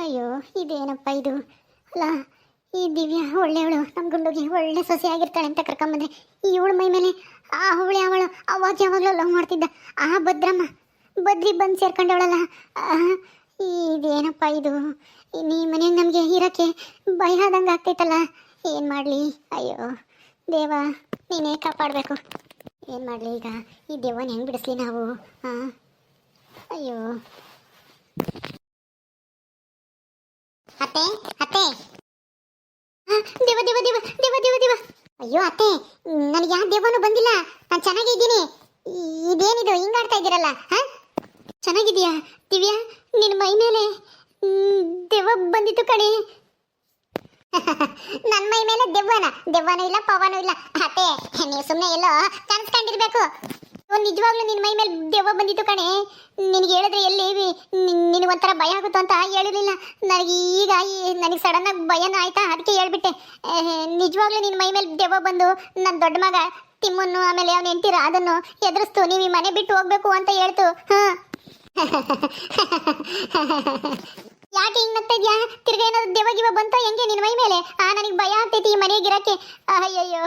ಅಯ್ಯೋ ಇದೇನಪ್ಪ ಇದು ಅಲ್ಲ. ಈ ದಿವ್ಯಾ ಒಳ್ಳೆಯವಳು, ನಮ್ಮ ಗುಂಡುಗೆ ಒಳ್ಳೆ ಸೊಸೆ ಆಗಿರ್ತಾಳೆ ಅಂತ ಕರ್ಕೊಂಬಂದ್ರೆ ಇವಳು ಮೈ ಮೇಲೆ ಆ ಅವಳೆ ಅವಳು ಅವಾಗ ಯಾವಾಗಲೂ ಲವ್ ಮಾಡ್ತಿದ್ದ ಆ ಭದ್ರಮ್ಮ ಬದ್ರಿ ಬಂದು ಸೇರ್ಕೊಂಡವಳಲ್ಲ. ಇದೇನಪ್ಪ ಇದು, ನೀ ಮನೆಯಾಗ ನಮಗೆ ಇರೋಕ್ಕೆ ಭಯ ಆದಂಗೆ ಆಗ್ತೈತಲ್ಲ. ಏನು ಮಾಡಲಿ? ಅಯ್ಯೋ ದೇವ, ನೀನೇ ಕಾಪಾಡಬೇಕು. ಏನು ಮಾಡಲಿ ಈಗ? ಈ ದೇವನ ಹೆಂಗೆ ಬಿಡಿಸ್ಲಿ ನಾವು? ಹಾಂ, ಅಯ್ಯೋ ಅತ್ತೆ ಅತ್ತೆ, ದೇವ ದೇವ ದೇವ ದೇವ ದೇವ ದೇವ. ಅಯ್ಯೋ ಅತ್ತೆ, ನನಗೆ ಯಾವ ದೇವನೂ ಬಂದಿಲ್ಲ, ನಾನು ಚೆನ್ನಾಗಿದ್ದೀನಿ. ಇದೇನಿದು ಹಿಂಗಾಡ್ತಾ ಇದ್ದೀರಲ್ಲ? ಹಾಂ, ಚೆನ್ನಾಗಿದೆಯಾ ದಿವ್ಯಾ? ನಿನ್ನ ಮೈ ಮೇಲೆ ದೆವ್ವ ಬಂದಿತ್ತು ಕಣೆ. ನನ್ನ ಮೈ ಮೇಲೆ ದೆವ್ವನೂ ಇಲ್ಲ ಪವನೂ ಇಲ್ಲ. ಅತ್ತೆ, ನೀವು ಸುಮ್ಮನೆ ಎಲ್ಲೋ ಕನ್ಸ್ಕೊಂಡಿರ್ಬೇಕು. ನಿಜವಾಗ್ಲೂ ನಿನ್ನ ಮೈ ಮೇಲೆ ದೆವ್ವ ಬಂದಿತ್ತು ಕಣೆ. ನಿನಗೆ ಹೇಳಿದ್ರೆ ಎಲ್ಲಿ ನಿನಗೊಂಥರ ಭಯ ಆಗುತ್ತೋ ಅಂತ ಹೇಳಿರಲಿಲ್ಲ. ನನಗೆ ಈಗ ನನಗೆ ಸಡನ್ನಾಗಿ ಭಯನೂ ಆಯ್ತಾ, ಅದಕ್ಕೆ ಹೇಳ್ಬಿಟ್ಟೆ. ನಿಜವಾಗ್ಲೂ ನಿನ್ನ ಮೈ ಮೇಲೆ ದೆವ್ವ ಬಂದು ನನ್ನ ದೊಡ್ಡ ಮಗ ತಿಮ್ಮನ್ನು ಆಮೇಲೆ ಅವನು ಎಂಟಿರ ಅದನ್ನು ಎದುರಿಸ್ತು. ನೀವು ಈ ಮನೆ ಬಿಟ್ಟು ಹೋಗ್ಬೇಕು ಅಂತ ಹೇಳ್ತು. ಹಾಂ, ಯಾಕೆ ಹಿಂಗೆ ನಗ್ತಾ ಇದೆಯಾ? ತಿರ್ಗಾ ಏನಾದ್ರು ದೆವ್ವ ಗಿವ ಬಂತೋ ಹೆಂಗೆ ನಿನ್ನ ಮೈ ಮೇಲೆ? ನನಗೆ ಭಯ ಆಗ್ತೈತಿ ಈ ಮನೆಗಿರಕ್ಕೆ. ಅಯ್ಯಯ್ಯೋ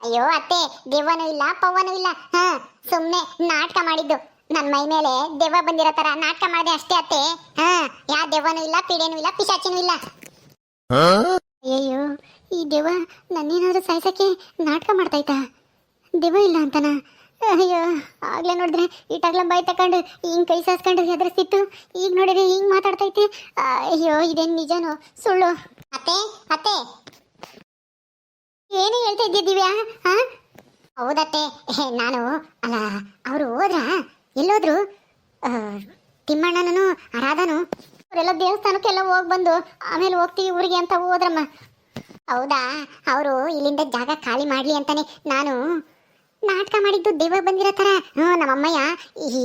ಅಯ್ಯೋ ಅತ್ತೆ, ದೆವ್ವನೂ ಇಲ್ಲ ಪವ್ವನೂ ಇಲ್ಲ. ಹಾಂ, ಸುಮ್ಮನೆ ನಾಟಕ ಮಾಡಿದ್ದು. ನನ್ನ ಮೈ ಮೇಲೆ ದೆವ್ವ ಬಂದಿರೋ ಥರ ನಾಟಕ ಮಾಡಿದೆ ಅಷ್ಟೇ ಅತ್ತೆ. ಹಾಂ, ಯಾವ ದೆವ್ವನೂ ಇಲ್ಲ, ಪೀಡೆನೂ ಇಲ್ಲ, ಪಿಶಾಚಿನೂ ಇಲ್ಲ. ಅಯ್ಯಯ್ಯೋ, ಈ ದೆವ್ವ ನನ್ನೇನಾದ್ರೂ ಸಾಯ್ಸಕ್ಕೆ ನಾಟಕ ಮಾಡ್ತಾಯ್ತಾ? ದೆವ್ವ ಇಲ್ಲ ಅಂತನಾ? ಅಯ್ಯೋ, ಆಗ್ಲೇ ನೋಡಿದ್ರೆ ಇಟ್ಟಾಗ್ಲ ಬಾಯಿ ತಕೊಂಡು ಹಿಂಗೆ ಕೈ ಸಾಸ್ಕೊಂಡು ಹೆದರ್ಸ್ತಿತ್ತು. ಈಗ ನೋಡಿದ್ರೆ ಹಿಂಗೆ ಮಾತಾಡ್ತೈತೆ. ಅಯ್ಯೋ, ಇದೇನು ನಿಜನೋ ಸುಳ್ಳು? ಅತ್ತೆ ಅತ್ತೆ, ಏನು ಹೇಳ್ತಾ ಇದ್ದೆ ದಿವ್ಯಾ? ಹಾಂ, ಹೌದತ್ತೆ, ನಾನು ಅಲ್ಲ, ಅವರು ಹೋದ್ರಾ? ಎಲ್ಲೋದ್ರು? ತಿಮ್ಮಣ್ಣನೂ ರಾಧನು ಅವರೆಲ್ಲ ದೇವಸ್ಥಾನಕ್ಕೆಲ್ಲ ಹೋಗಿ ಬಂದು ಆಮೇಲೆ ಹೋಗ್ತೀವಿ ಊರಿಗೆ ಅಂತ ಹೋದ್ರಮ್ಮ. ಹೌದಾ? ಅವರು ಇಲ್ಲಿಂದ ಜಾಗ ಖಾಲಿ ಮಾಡಲಿ ಅಂತಾನೆ ನಾನು ನಾಟಕ ಮಾಡಿದ್ದು ದೆವ್ವ ಬಂದಿರೋ ಥರ. ನಮ್ಮಮ್ಮಯ್ಯ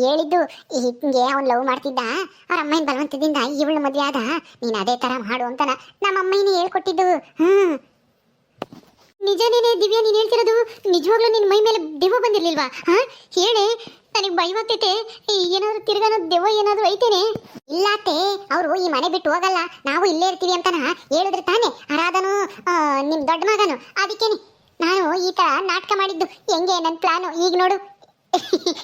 ಹೇಳಿದ್ದು ಹಿಂಗೆ ಅವ್ನು ಲವ್ ಮಾಡ್ತಿದ್ದ, ಅವ್ರ ಅಮ್ಮನ ಬಲವಂತದಿಂದ ಇವಳ ಮದುವೆ ಆದ, ನೀನು ಅದೇ ಥರ ಮಾಡು ಅಂತನ ನಮ್ಮಮ್ಮಯ್ಯನೇ ಹೇಳ್ಕೊಟ್ಟಿದ್ದು. ನಿಜನೇನೆ ದಿವ್ಯಾ ನೀನು ಹೇಳ್ತಿರೋದು? ನಿಜವಾಗ್ಲೂ ನಿನ್ನ ಮೈ ಮೇಲೆ ದೆವ್ವ ಬಂದಿರ್ಲಿಲ್ವಾ? ಹಾಂ, ಹೇಳಿ, ನನಗೆ ಭಯವಾಗ್ತೈತೆ. ಏನಾದರೂ ತಿರ್ಗಾನೋ ದೆವ್ವ ಏನಾದರೂ ಐತೇನೆ? ಇಲ್ಲಾತೆ, ಅವರು ಈ ಮನೆ ಬಿಟ್ಟು ಹೋಗಲ್ಲ, ನಾವು ಇಲ್ಲೇ ಇರ್ತೀವಿ ಅಂತನ ಹೇಳಿದ್ರೆ ತಾನೇ ರಾಧನು ನಿಮ್ಮ ದೊಡ್ಡ ಮಗನು. ಅದಕ್ಕೇನೆ ನಾನು ಈ ಥರ ನಾಟಕ ಮಾಡಿದ್ದು. ಹೆಂಗೆ ನನ್ನ ಪ್ಲಾನು ಈಗ ನೋಡು.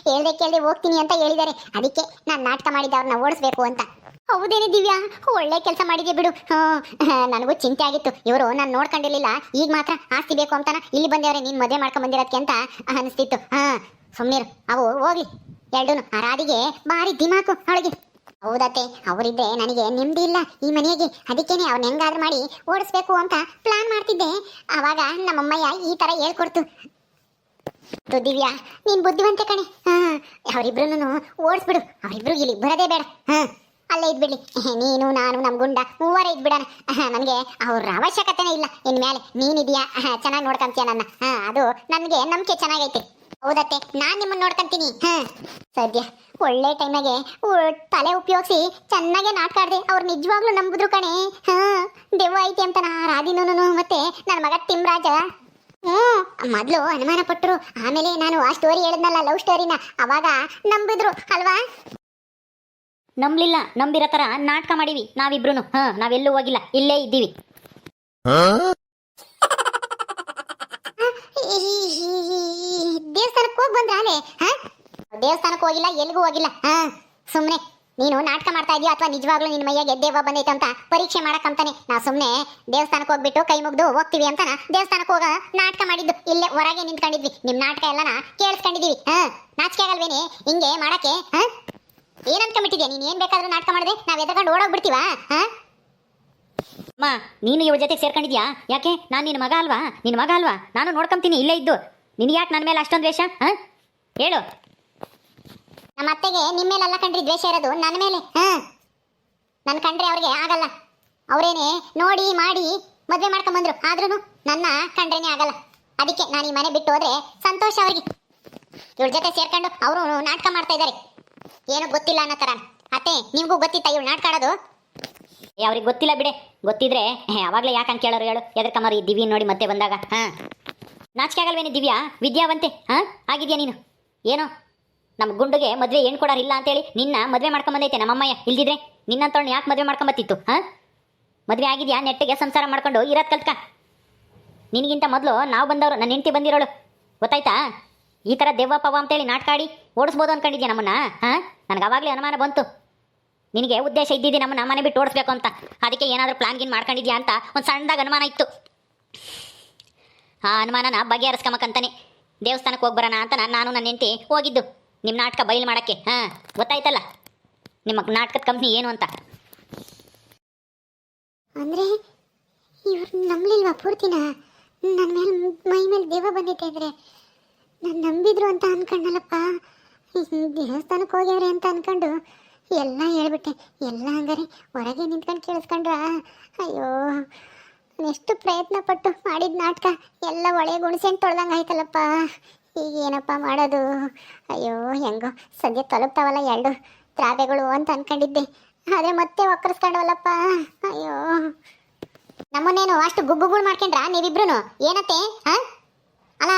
ಹೇಳ್ದೆ ಕೇಳ್ದೆ ಹೋಗ್ತೀನಿ ಅಂತ ಹೇಳಿದ್ದಾರೆ, ಅದಕ್ಕೆ ನಾನು ನಾಟಕ ಮಾಡಿದ್ದೆ ಅವ್ರನ್ನ ಓಡಿಸ್ಬೇಕು ಅಂತ. ಹೌದೇನೆ ದಿವ್ಯಾ, ಒಳ್ಳೆ ಕೆಲಸ ಮಾಡಿದ್ಯಾ ಬಿಡು. ನನಗೂ ಚಿಂತೆ ಆಗಿತ್ತು, ಇವರು ನಾನು ನೋಡ್ಕೊಂಡಿರ್ಲಿಲ್ಲ, ಈಗ ಮಾತ್ರ ಆಸ್ತಿ ಬೇಕು ಅಂತಾನ ಇಲ್ಲಿ ಬಂದೇವ್ರೆ ನೀನು ಮದುವೆ ಮಾಡ್ಕೊಂಡ್ ಬಂದಿರೋದಕ್ಕೆ ಅಂತ ಅನಿಸ್ತಿತ್ತು. ಸುಮ್ಮನಿರು, ಅವು ಹೋಗ್ಲಿ ಎರಡೂ. ಆ ರಾಧಿಗೆ ಭಾರಿ ದಿಮಾಕು ಅವಳಿಗೆ. ಹೌದತ್ತೆ, ಅವರಿದ್ದೆ ನನಗೆ ನೆಮ್ಮದಿ ಇಲ್ಲ ಈ ಮನೆಗೆ, ಅದಕ್ಕೇನೆ ಅವ್ನ ಹೆಂಗಾದ್ರೂ ಮಾಡಿ ಓಡಿಸ್ಬೇಕು ಅಂತ ಪ್ಲಾನ್ ಮಾಡ್ತಿದ್ದೆ. ಆವಾಗ ನಮ್ಮಮ್ಮಯ್ಯ ಈ ಥರ ಹೇಳ್ಕೊಡ್ತು. ದಿವ್ಯಾ, ನೀನು ಬುದ್ಧಿವಂತೆ ಕಣೆ. ಅವರಿಬ್ರು ಓಡಿಸ್ಬಿಡು, ಅವರಿಬ್ರು ಇಲ್ಲಿ ಬರೋದೇ ಬೇಡ. ಅಲ್ಲೇ ಇದ್ಬಿಡ್ಲಿ, ನೀನು ನಾನು ನಮ್ಮ ಗುಂಡ ಮೂವರೇ ಇದ್ಬಿಡೋಣ. ನನಗೆ ಅವ್ರ ಅವಶ್ಯಕತೆನೇ ಇಲ್ಲ ಇನ್ಮೇಲೆ. ನೀನಿದೆಯಾ, ಚೆನ್ನಾಗಿ ನೋಡ್ಕೊಂತೀಯ ನನ್ನ. ಅದು ನನಗೆ ನಂಬಿಕೆ ಚೆನ್ನಾಗೈತೆ. ಹೌದತ್ತೆ, ನಾನು ನಿಮ್ಮನ್ನು ನೋಡ್ಕೊಂತೀನಿ. ಸದ್ಯ ಒಳ್ಳೆ ಟೈಮಾಗೆ ತಲೆ ಉಪಯೋಗಿಸಿ ಚೆನ್ನಾಗೆ ನಾಟಕ ಆಡಿದೆ. ಅವ್ರು ನಿಜವಾಗ್ಲೂ ನಂಬಿದ್ರು ಕಣೆ. ದೆವ್ವ ಐತಿ ಅಂತ ರಾಧಿನೂ ಮತ್ತೆ ನನ್ನ ಮಗ ತಿಮ್ರಾಜ ಮೊದಲು ಅನುಮಾನ ಪಟ್ಟರು. ಆಮೇಲೆ ನಾನು ಆ ಸ್ಟೋರಿ ಹೇಳಿದ್ನಲ್ಲ, ಲವ್ ಸ್ಟೋರಿನ, ಅವಾಗ ನಂಬಿದ್ರು ಅಲ್ವಾ? ನಂಬಲಿಲ್ಲ, ನಂಬಿರೋ ಥರ ನಾಟಕ ಮಾಡಿವಿ ನಾವಿಬ್ರು. ನಾವೆಲ್ಲೂ ಹೋಗಿಲ್ಲ, ಇಲ್ಲೇ ಇದ್ದೀವಿ. ದೇವಸ್ಥಾನಕ್ಕೆ ಹೋಗಿ ಬಂದ್ರಾಲೆ? ದೇವಸ್ಥಾನಕ್ಕೆ ಹೋಗಿಲ್ಲ, ಎಲ್ಲಿಗೂ ಹೋಗಿಲ್ಲ. ಸುಮ್ಮನೆ ನೀನು ನಾಟಕ ಮಾಡ್ತಾ ಇದೀಯ ಅಥವಾ ನಿಜವಾಗ್ಲೂ ನಿನ್ನ ಮೈಯಾಗೆ ದೆವ್ವ ಬಂದೈತೆ ಅಂತ ಪರೀಕ್ಷೆ ಮಾಡಕ್ಕಂತಾನೆ ನಾವು ಸುಮ್ಮನೆ ದೇವಸ್ಥಾನಕ್ಕೆ ಹೋಗ್ಬಿಟ್ಟು ಕೈ ಮುಗ್ದು ಹೋಗ್ತೀವಿ ಅಂತಾನ ದೇವಸ್ಥಾನಕ್ಕೆ ಹೋಗ ನಾಟಕ ಮಾಡಿದ್ದು. ಇಲ್ಲೇ ಹೊರಗೆ ನಿಂತ್ಕೊಂಡಿದ್ವಿ, ನಿಮ್ಮ ನಾಟಕ ಎಲ್ಲನ ಕೇಳಿಸ್ಕೊಂಡಿದೀವಿ. ನಾಚಿಕೆ ಆಗಲ್ವೇನೆ ಹಿಂಗೆ ಮಾಡಕ್ಕೆ? ಏನ್ ಅನ್ಕೊಂಡ್ಬಿಟ್ಟಿದ್ಯಾ ನೀನು? ಏನ್ ಬೇಕಾದ್ರೂ ನಾಟಕ ಮಾಡಿದೆ ನಾವ್ ಎದ್ಕೊಂಡು ಓಡೋಗ್ಬಿಡ್ತೀವಾ? ಅಮ್ಮ, ನೀನು ಇವಳ ಜೊತೆ ಸೇರ್ಕೊಂಡಿದ್ಯಾ? ಯಾಕೆ? ನಾನು ನಿನ್ನ ಮಗ ಅಲ್ವಾ? ನಿನ್ನ ಮಗ ಅಲ್ವಾ? ನಾನು ನೋಡ್ಕೊಂತೀನಿ ಇಲ್ಲೇ ಇದ್ದು. ನಿನಗೆ ಯಾಕೆ ನನ್ನ ಮೇಲೆ ಅಷ್ಟೊಂದು ದ್ವೇಷ? ಹೇಳು. ನಮ್ಮ ಅತ್ತೆಗೆ ನಿಮ್ಮ ಮೇಲೆ ಅಲ್ಲ ಕಂಡ್ರಿ ದ್ವೇಷ ಇರೋದು, ನನ್ನ ಮೇಲೆ. ನನ್ನ ಕಂಡ್ರೆ ಅವ್ರಿಗೆ ಆಗಲ್ಲ. ಅವರೇನೆ ನೋಡಿ ಮಾಡಿ ಮದುವೆ ಮಾಡ್ಕೊಂಬಂದ್ರು, ಆದ್ರೂ ನನ್ನ ಕಂಡ್ರೇನೆ ಆಗಲ್ಲ. ಅದಕ್ಕೆ ನಾನು ಈ ಮನೆ ಬಿಟ್ಟು ಹೋದ್ರೆ ಸಂತೋಷ ಅವ್ರಿಗೆ. ಇವ್ರ ಜೊತೆ ಸೇರ್ಕೊಂಡು ಅವರು ನಾಟಕ ಮಾಡ್ತಾ ಇದ್ದಾರೆ, ಏನೂ ಗೊತ್ತಿಲ್ಲ ಅನ್ನೋ ಥರ. ಅತ್ತೆ, ನಿಮಗೂ ಗೊತ್ತಿತ್ತಾ ಇವ್ರು ನಾಟಕ ಆಡೋದು? ಅವ್ರಿಗೆ ಗೊತ್ತಿಲ್ಲ ಬಿಡೆ. ಗೊತ್ತಿದ್ರೆ ಅವಾಗಲೇ ಯಾಕೆ ಅಂತ ಕೇಳೋರು ಹೇಳು? ಎದಕ್ಕಮ್ಮರು ಈ ದಿವ್ಯ ನೋಡಿ ಮತ್ತೆ ಬಂದಾಗ. ನಾಚಿಕೆ ಆಗಲ್ವೇನೆ ದಿವ್ಯಾ? ವಿದ್ಯಾವಂತೆ ಆಗಿದ್ಯಾ ನೀನು? ಏನೋ ನಮ್ಮ ಗುಂಡುಗೆ ಮದುವೆ ಹೆಣ್ಣು ಕೊಡೋರಿಲ್ಲ ಅಂತೇಳಿ ನಿನ್ನ ಮದುವೆ ಮಾಡ್ಕೊಂಬಂದೈತೆ ನಮ್ಮಮ್ಮಯ್ಯ. ಇಲ್ದಿದ್ರೆ ನಿನ್ನಂತವ್ಳನ್ನ ಯಾಕೆ ಮದುವೆ ಮಾಡ್ಕೊಂಬತ್ತಿತ್ತು ಹಾಂ? ಮದುವೆ ಆಗಿದ್ಯಾ ನೆಟ್ಟಿಗೆ ಸಂಸಾರ ಮಾಡ್ಕೊಂಡು ಇರೋದು ಕಲ್ತ್ಕ. ನಿನಗಿಂತ ಮೊದಲು ನಾವು ಬಂದವರು, ನನ್ನ ಹೆಂಡತಿ ಬಂದಿರೋಳು, ಗೊತ್ತಾಯ್ತಾ? ಈ ಥರ ದೆವ್ವ ಪವ್ವ ಅಂತೇಳಿ ನಾಟಕ ಆಡಿ ಓಡಿಸ್ಬೋದು ಅಂದ್ಕೊಂಡಿದ್ಯಾ ನಮ್ಮನ್ನ? ಹಾಂ, ನನಗೆ ಅವಾಗಲೇ ಅನುಮಾನ ಬಂತು. ನಿನಗೆ ಉದ್ದೇಶ ಇದ್ದಿದ್ದು ನಮ್ಮನ್ನ ಮನೆ ಬಿಟ್ಟು ಓಡಿಸ್ಬೇಕು ಅಂತ. ಅದಕ್ಕೆ ಏನಾದರೂ ಪ್ಲಾನ್ ಗಿನ್ ಮಾಡ್ಕೊಂಡಿದ್ಯಾ ಅಂತ ಒಂದು ಸಣ್ಣದಾಗ ಅನುಮಾನ ಇತ್ತು. ಆ ಅನುಮಾನನ ಬಗೆಹರಿಸ್ಕೊಂಬಕ್ಕಂತಾನೆ ದೇವಸ್ಥಾನಕ್ಕೆ ಹೋಗಿ ಬರೋಣ ಅಂತ ನಾನು ನನ್ನ ಹೆಂಡತಿ ಹೋಗಿದ್ದು ನಿಮ್ಮ ನಾಟಕ ಬಯಲು ಮಾಡೋಕ್ಕೆ. ಹಾಂ, ಗೊತ್ತಾಯ್ತಲ್ಲ ನಿಮ್ಮ ನಾಟಕದ ಕಂಪ್ನಿ ಏನು ಅಂತ. ಅಂದ್ರೆ ಇವ್ರು ನಂಬಲಿಲ್ವಾ ಪೂರ್ತಿನ? ನನ್ನ ಮೇಲೆ ಮೈ ಮೇಲೆ ದೆವ್ವ ಬಂದೈತೆ ಅಂದರೆ ನಾನು ನಂಬಿದ್ರು ಅಂತ ಅನ್ಕೊಂಡಲ್ಲಪ್ಪ. ದೇವಸ್ಥಾನಕ್ಕೆ ಹೋಗ್ಯವ್ರೆ ಅಂತ ಅನ್ಕೊಂಡು ಎಲ್ಲ ಹೇಳ್ಬಿಟ್ಟೆ. ಎಲ್ಲ ಹಂಗಾರೆ ಹೊರಗೆ ನಿಂತ್ಕೊಂಡು ಕೇಳಿಸ್ಕೊಂಡ್ರ? ಅಯ್ಯೋ, ಎಷ್ಟು ಪ್ರಯತ್ನ ಪಟ್ಟು ಮಾಡಿದ ನಾಟಕ ಎಲ್ಲ ಒಳ್ಳೆ ಗುಣಸೆಂಟು ತೊಳ್ದಂಗೆ ಆಯ್ತಲ್ಲಪ್ಪ. ಈಗ ಏನಪ್ಪ ಮಾಡೋದು? ಅಯ್ಯೋ, ಹೆಂಗೋ ಸದ್ಯ ತಲುಪ್ತಾವಲ್ಲ ಎರಡು ತ್ರಾವೆಗಳು ಅಂತ ಅನ್ಕೊಂಡಿದ್ದೆ, ಆದರೆ ಮತ್ತೆ ಒಕ್ಕರಿಸ್ಕೊಂಡವಲ್ಲಪ್ಪ. ಅಯ್ಯೋ, ನಮ್ಮನ್ನೇನು ಅಷ್ಟು ಗುಬ್ಬುಗಳು ಮಾಡ್ಕೊಂಡ್ರ ನೀವಿಬ್ರು? ಏನತ್ತೆ? ಹಾಂ, ಅಲ್ಲ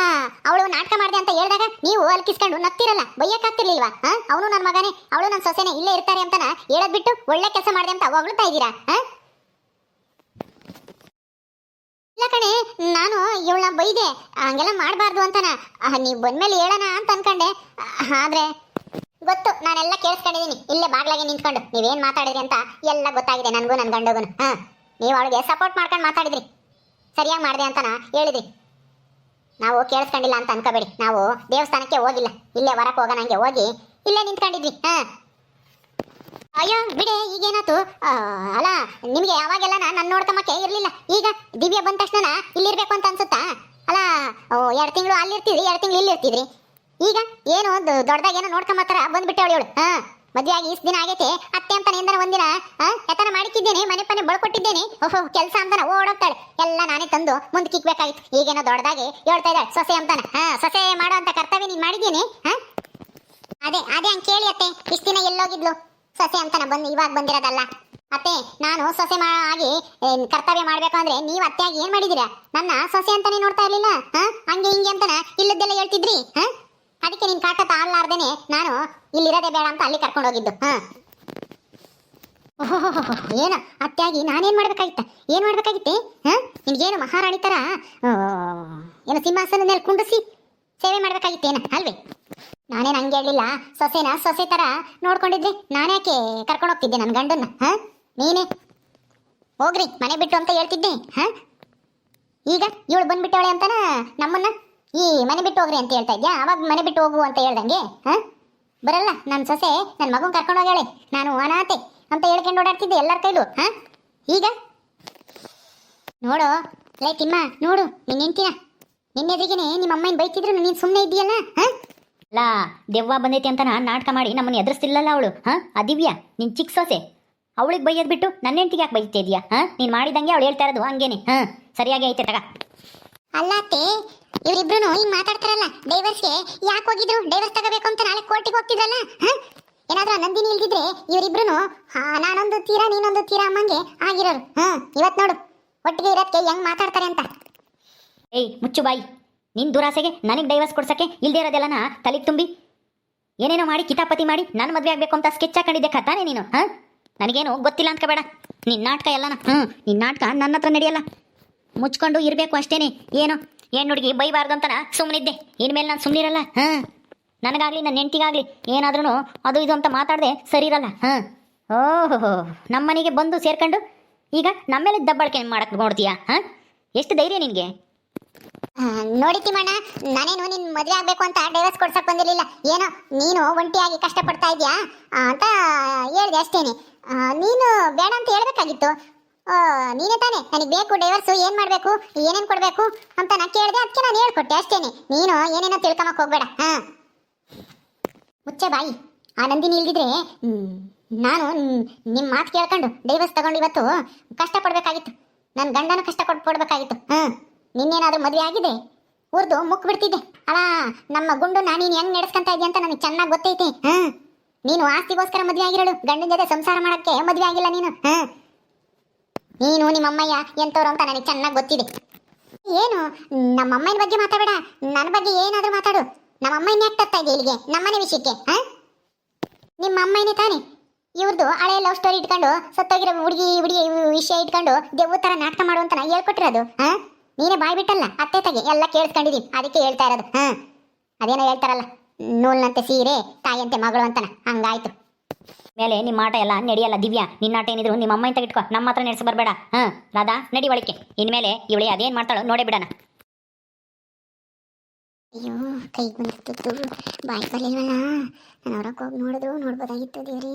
ಅವಳು ನಾಟಕ ಮಾಡಿದೆ ಅಂತ ಹೇಳಿದಾಗ ನೀವು ಅಲ್ಕಿಸ್ಕೊಂಡು ನಗ್ತಿರಲ್ಲ, ಬೈಯಕ್ಕಾಗ್ತಿರ್ಲಿಲ್ವಾ? ಹಾಂ, ಅವನು ನನ್ನ ಮಗನೇ, ಅವಳು ನನ್ನ ಸೊಸೆನೇ, ಇಲ್ಲೇ ಇರ್ತಾರೆ ಅಂತನ ಹೇಳೋದ್ ಬಿಟ್ಟು ಒಳ್ಳೆ ಕೆಲಸ ಮಾಡಿದೆ ಅಂತ ಹೊಗಳ್ತಾ ಇದ್ದೀರಾ? ಹಾಂ, ಇಲ್ಲ ಕಣೆ, ನಾನು ಇವಳನ್ನ ಬೈದೆ, ಹಂಗೆಲ್ಲ ಮಾಡಬಾರ್ದು ಅಂತನ ನೀವು ಬಂದ್ಮೇಲೆ ಹೇಳೋಣ ಅಂತ ಅನ್ಕೊಂಡೆ. ಆದರೆ ಗೊತ್ತು, ನಾನೆಲ್ಲ ಕೇಳಿಸ್ಕೊಂಡಿದ್ದೀನಿ ಇಲ್ಲೇ ಬಾಗ್ಲಾಗೆ ನಿಂತ್ಕೊಂಡು ನೀವೇನು ಮಾತಾಡಿದ್ರಿ ಅಂತ ಎಲ್ಲ ಗೊತ್ತಾಗಿದೆ ನನಗೂ ನನ್ನ ಗಂಡಗೂ. ಹಾಂ, ನೀವು ಅವಳಿಗೆ ಸಪೋರ್ಟ್ ಮಾಡ್ಕೊಂಡು ಮಾತಾಡಿದ್ರಿ, ಸರಿಯಾಗಿ ಮಾಡಿದೆ ಅಂತನ ಹೇಳಿದ್ರಿ. ನಾವು ಕೇಳಿಸ್ಕೊಂಡಿಲ್ಲ ಅಂತ ಅನ್ಕೋಬೇಡಿ, ನಾವು ದೇವಸ್ಥಾನಕ್ಕೆ ಹೋಗಿಲ್ಲ, ಇಲ್ಲೇ ಹೊರಕ್ಕೆ ಹೋಗೋಣ ಹಂಗೆ ಹೋಗಿ ಇಲ್ಲೇ ನಿಂತ್ಕೊಂಡಿದ್ವಿ. ಹಾಂ, ಅಯ್ಯೋ ಬಿಡೆ, ಈಗೇನಾಯ್ತು? ಅಲ್ಲ ನಿಮಗೆ ಯಾವಾಗೆಲ್ಲ ನನ್ನ ನೋಡ್ಕೊಂಬಕ್ಕೆ ಇರಲಿಲ್ಲ, ಈಗ ದಿವ್ಯ ಬಂದ ತಕ್ಷಣ ಇಲ್ಲಿರ್ಬೇಕು ಅಂತ ಅನ್ಸುತ್ತಾ? ಅಲ್ಲ 2 ತಿಂಗಳು ಅಲ್ಲಿರ್ತಿದ್ರಿ, 2 ತಿಂಗಳು ಇಲ್ಲಿರ್ತಿದ್ರಿ, ಈಗ ಏನು ದೊಡ್ಡದಾಗ ಏನೋ ನೋಡ್ಕೊಂಬತ್ತಾರ ಬಂದ್ಬಿಟ್ಟೆ ಅವಳು. ಹಾಂ, ಮದುವೆ ಆಗಿ ಇಷ್ಟು ದಿನ ಆಗೈತೆ, ಅತ್ತೆ ಅಂತ ನಿಂದನ ಒಂದಿನ ಯತನ ಮಾಡಿಟ್ಟಿದ್ದೇನೆ, ಮನೆ ಪನೆ ಬಳಕೊಟ್ಟಿದ್ದೇನೆ, ಓಹೋ ಕೆಲಸ ಅಂತಾನೆ ಓಡೋಗ್ತಾಳೆ, ಎಲ್ಲ ನಾನೇ ತಂದು ಮುಂದಕ್ಕೆ ಇಕ್ಬೇಕಾಗಿತ್ತು. ಈಗೇನೋ ದೊಡ್ಡದಾಗಿ ಹೇಳ್ತಾ ಇದ್ದಾಳೆ ಸೊಸೆ ಅಂತಾನೆ. ಹಾಂ, ಸೊಸೆ ಮಾಡೋ ಅಂತ ಕರ್ತವ್ಯ ನೀನು ಮಾಡಿದ್ದೀನಿ. ಹಾಂ, ಅದೇ ಹಂಗೆ ಕೇಳಿ ಅತ್ತೆ, ಇಷ್ಟು ದಿನ ಎಲ್ಲೋಗಿದ್ಲು ಸೊಸೆ ಅಂತಾನೆ, ಇವಾಗ ಬಂದಿರೋದಲ್ಲ ಅತ್ತೆ. ನಾನು ಸೊಸೆ ಆಗಿ ಕರ್ತವ್ಯ ಮಾಡ್ಬೇಕು ಅಂದ್ರೆ ನೀವು ಅತ್ತೆಯಾಗಿ ಏನ್ ಮಾಡಿದಿರಾ? ನನ್ನ ಸೊಸೆ ಅಂತಾನೆ ನೋಡ್ತಾ ಇರ್ಲಿಲ್ಲ. ಹಂಗೆ ಹಿಂಗೆ ಅಂತಾನೆ ಇಲ್ಲದ್ದೆಲ್ಲ ಹೇಳ್ತಿದ್ರಿ. ಅದಕ್ಕೆ ನಿನ್ ಕಾಟ ತಾಳ್ಲಾರ್ದೇನೆ ನಾನು ಇಲ್ಲಿರೋದೇ ಬೇಡ ಅಂತ ಅಲ್ಲಿ ಕರ್ಕೊಂಡು ಹೋಗಿದ್ದು. ಏನು ಅತ್ತೆಯಾಗಿ ನಾನೇನ್ ಮಾಡ್ಬೇಕಾಗಿತ್ತ? ಏನ್ ಮಾಡ್ಬೇಕಾಗಿತ್ತೆ? ನಿನ್ಗೇನು ಮಹಾರಾಣಿ ತರ ಏನು ಸಿಂಹಾಸನದ ಮೇಲೆ ಕುಂಡಿಸಿ ಸೇವೆ ಮಾಡ್ಬೇಕಾಗಿತ್ತೇನ ಅಲ್ವೇ? ನಾನೇನು ಹಂಗೆ ಹೇಳಲಿಲ್ಲ, ಸೊಸೆನ ಸೊಸೆ ತರ ನೋಡ್ಕೊಂಡಿದ್ರಿ, ನಾನ್ಯಾಕೆ ಕರ್ಕೊಂಡು ಹೋಗ್ತಿದ್ದೆ ನನ್ನ ಗಂಡನ್ನ? ನೀನೇ ಹೋಗ್ರಿ ಮನೆ ಬಿಟ್ಟು ಅಂತ ಹೇಳ್ತಿದ್ದೆ. ಈಗ ಇವಳು ಬಂದ್ಬಿಟ್ಟವಳೆ ಅಂತಾನ ನಮ್ಮನ್ನ ಈ ಮನೆ ಬಿಟ್ಟು ಹೋಗ್ರಿ ಅಂತ ಹೇಳ್ತಾ ಇದ್ಯಾ? ಅವಾಗ ಮನೆ ಬಿಟ್ಟು ಹೋಗು ಅಂತ ಹೇಳ್ದಂಗೆ ಬರಲ್ಲ. ನನ್ನ ಸೊಸೆ ನನ್ನ ಮಗನ್ ಕರ್ಕೊಂಡು ಹೋಗ್ಯಾಳೆ, ನಾನು ಅನಾಥೆ ಅಂತ ಹೇಳ್ಕೊಂಡು ಓಡಾಡ್ತಿದ್ದೆ ಎಲ್ಲರ ಕೈಲೂ. ಈಗ ನೋಡು ಲೈ ತಿಮ್ಮ, ನೋಡು ನಿನ್ನ ಹೆಂಡ್ತಿನ, ನಿನ್ನೆದಿಗೆನೆ ನಿಮ್ಮ ಅಮ್ಮನ ಬೈತಿದ್ರು ನೀನು ಸುಮ್ಮನೆ ಇದೆಯಲ್ಲ. ಅಲ್ಲ ದೆವ್ವ ಬಂದೈತಿ ಅಂತ ನಾಟಕ ಮಾಡಿ ನಮ್ಮನ್ನ ಎದುರಿಸ್ತಿಲ್ಲಲ್ಲ ಅವಳು. ಆ ದಿವ್ಯಾ ನಿನ್ ಚಿಕ್ಕ ಸೊಸೆ, ಅವಳಿಗೆ ಬೈಯೋದು ಬಿಟ್ಟು ನನ್ನ ಹೆಂಡತಿಗೆ ಯಾಕೆ ಬೈತಾ ಇದೀಯಾ? ನೀನು ಮಾಡಿದಂಗೆ ಅವಳು ಹೇಳ್ತಾ ಇರೋದು ಹಂಗೇನೆ. ಸರಿಯಾಗಿ ಐತೆ ತಗ. ಅಲ್ಲ ಅತ್ತೆ, ಇವರಿಬ್ರು ಹಿಂಗ್ ಮಾತಾಡ್ತಾರಲ್ಲ, ಡೈವರ್ಸ್ಗೆ ಯಾಕೆ ಹೋಗಿದ್ರು? ಡೈವರ್ಸ್ ತಗೋಬೇಕು ಅಂತ ನಾಳೆ ಕೋರ್ಟಿಗೆ ಹೋಗ್ತಿದ್ರಲ್ಲ. ಏನಾದ್ರೂ ನಂದಿನಿ ಇಲ್ದಿದ್ರೆ ಇವರಿಬ್ರು ನಾನೊಂದು ತೀರಾ ನೀನೊಂದು ತೀರಾ ಅಮ್ಮಂಗೆ ಆಗಿರೋರು. ಇವತ್ ನೋಡು ಒಟ್ಟಿಗೆ ಇರೋದಕ್ಕೆ ಹೆಂಗ್ ಮಾತಾಡ್ತಾರೆ ಅಂತ. ಏಯ್ ಮುಚ್ಚು ಬಾಯಿ, ನಿನ್ ದುರಾಸೆಗೆ ನನಗೆ ಡೈವರ್ಸ್ ಕೊಡ್ಸಕ್ಕೆ ಇಲ್ದೇ ಇರೋದೆಲ್ಲನ ತಲೆಗೆ ತುಂಬಿ ಏನೇನೋ ಮಾಡಿ ಕಿತಾಪತಿ ಮಾಡಿ ನನ್ನ ಮದುವೆ ಆಗಬೇಕು ಅಂತ ಸ್ಕೆಚ್ ಹಾಕೊಂಡಿದ್ದೆ ಕತಾನೆ ನೀನು. ನನಗೇನು ಗೊತ್ತಿಲ್ಲ ಅನ್ಕೋಬೇಡ, ನಿನ್ನ ನಾಟಕ ಎಲ್ಲನ. ನಿನ್ನ ನಾಟಕ ನನ್ನ ಹತ್ರ ನಡೆಯಲ್ಲ, ಮುಚ್ಕೊಂಡು ಇರಬೇಕು ಅಷ್ಟೇನೆ. ಏನು ಹೆಣ್ಣು ಹುಡುಗಿ ಬೈಬಾರ್ದು ಅಂತನ ಸುಮ್ಮನಿದ್ದೆ, ಇನ್ಮೇಲೆ ನಾನು ಸುಮ್ಮನಿರಲ್ಲ. ನನಗಾಗಲಿ ನನ್ನ ಹೆಂಡತಿಗಾಗಲಿ ಏನಾದ್ರೂ ಅದು ಇದು ಅಂತ ಮಾತಾಡದೆ ಸರಿ ಇರಲ್ಲ. ಓಹೋ, ನಮ್ಮನೆಗೆ ಬಂದು ಸೇರ್ಕೊಂಡು ಈಗ ನಮ್ಮೇಲೆ ದಬ್ಬಾಳಿಕೆ ಮಾಡಕ್ಕೆ ನೋಡ್ತೀಯಾ? ಎಷ್ಟು ಧೈರ್ಯ ನಿನಗೆ? ನೋಡಿ ತಿಮ್ಮಣ್ಣ, ನಾನೇನು ನಿನ್ ಮದುವೆ ಆಗ್ಬೇಕು ಅಂತ ಡೈವರ್ಸ್ ಕೊಡ್ಸಕ್ ಬಂದಿರ್ಲಿಲ್ಲ. ಏನೋ ನೀನು ಒಂಟಿಯಾಗಿ ಕಷ್ಟಪಡ್ತಾ ಇದೆಯಾ ಅಂತ ಹೇಳಿದೆ ಅಷ್ಟೇನೆ. ನೀನು ಬೇಡ ಅಂತ ಹೇಳ್ಬೇಕಾಗಿತ್ತು. ನೀನೇ ತಾನೇ ನನಗೆ ಬೇಕು ಡೈವರ್ಸು, ಏನ್ ಮಾಡ್ಬೇಕು ಏನೇನ್ ಕೊಡ್ಬೇಕು ಅಂತ ನಾ ಕೇಳಿದೆ, ಅದಕ್ಕೆ ನಾನು ಹೇಳ್ಕೊಟ್ಟೆ ಅಷ್ಟೇನೆ. ನೀನು ಏನೇನೋ ತಿಳ್ಕೊಂಬಕ್ ಹೋಗ್ಬೇಡ. ಮುಚ್ಚೆ ಬಾಯಿ. ಆ ನಂದಿನಿ ಇಲ್ದಿದ್ರೆ ನಾನು ನಿಮ್ಮ ಮಾತು ಕೇಳ್ಕೊಂಡು ಡೈವರ್ಸ್ ತಗೊಂಡು ಇವತ್ತು ಕಷ್ಟಪಡ್ಬೇಕಾಗಿತ್ತು, ನನ್ನ ಗಂಡನ ಕಷ್ಟ ಕೊಡ್ಬೇಕಾಗಿತ್ತು. ನಿನ್ನೇನಾದ್ರೂ ಮದುವೆ ಆಗಿದೆ ಊರ್ದು ಮುಕ್ ಬಿಡ್ತಿದ್ದೆ. ಅಲ್ಲ ನಮ್ಮ ಗುಂಡು ನೀನು ಹೆಂಗ್ ನಡೆಸ್ಕೊಂತ ಇದೆಯಾ ಅಂತ ನನಗೆ ಚೆನ್ನಾಗಿ ಗೊತ್ತೈತಿ. ನೀನು ಆಸ್ತಿಗೋಸ್ಕರ ಮದುವೆ ಆಗಿರೋಳು, ಗಂಡನ ಜೊತೆ ಸಂಸಾರ ಮಾಡಕ್ಕೆ ಮದುವೆ ಆಗಿಲ್ಲ ನೀನು. ನೀನು ನಿಮ್ಮ ಅಮ್ಮಯ್ಯ ಎಂತವ್ರು ಅಂತ ನನಗೆ ಚೆನ್ನಾಗಿ ಗೊತ್ತಿದೆ. ಏನು ನಮ್ಮ ಅಮ್ಮನ ಬಗ್ಗೆ ಮಾತಾಡಬೇಡ, ನನ್ನ ಬಗ್ಗೆ ಏನಾದ್ರೂ ಮಾತಾಡು. ನಮ್ಮ ಅಮ್ಮನ ಯಾಕೆ ತರ್ತಾ ಇದೆ ಇಲ್ಲಿಗೆ ನಮ್ಮನೆ ವಿಷಯಕ್ಕೆ? ನಿಮ್ಮ ಅಮ್ಮನೇ ತಾನೆ ಇವ್ರದ್ದು ಹಳೆ ಲವ್ ಸ್ಟೋರಿ ಇಟ್ಕೊಂಡು ಸತ್ತೋಗಿರೋ ಹುಡುಗಿ ವಿಷಯ ಇಟ್ಕೊಂಡು ದೆವ್ವ ತರ ನಾಟಕ ಮಾಡುವಂತ ನಾ ಹೇಳ್ಕೊಟ್ಟಿರೋದು ಹಾ. ನೀನೇ ಬಾಯ್ ಬಿಟ್ಟಲ್ಲ ಅತ್ತೆ ತಗೆ ಎಲ್ಲ ಕೇಳಿಸ್ಕೊಂಡಿದೀನಿ, ಅದಕ್ಕೆ ಹೇಳ್ತಾ ಇರೋದು ಹಾ. ಅದೇನೋ ಹೇಳ್ತಾರಲ್ಲ, ನೂಲ್ನಂತೆ ಸೀರೆ ತಾಯಿಯಂತೆ ಮಗಳು ಅಂತನ, ಹಂಗಾಯ್ತು. ಮೇಲೆ ನಿಮ್ಮ ಆಟ ಎಲ್ಲ ನಡೆಯಲ್ಲ ದಿವ್ಯಾ. ನಿನ್ನ ಆಟ ಏನಿದ್ರು ನಿಮ್ಮ ಅಮ್ಮ ಅಂತ ಇಟ್ಕೋ, ನಮ್ಮ ಹತ್ರ ನಡೆಸಿ ಬರಬೇಡ. ರಾಧಾ ನಡಿ ಒಳಕ್ಕೆ. ಇನ್ಮೇಲೆ ಇವಳಿ ಅದೇನ್ ಮಾಡ್ತಾಳೋ ನೋಡೇ ಬಿಡೋಣ. ಅಯ್ಯೋ ಕೈ ಬಂದಿತ್ತು, ಬಾಯಿ ಬರ್ಲಿಲ್ವಲ್ಲ. ನಾನು ಹೊರಕ್ಕೆ ಹೋಗಿ ನೋಡಿದ್ರು ನೋಡ್ಬೋದಾಗಿತ್ತು ದೇವ್ರಿ.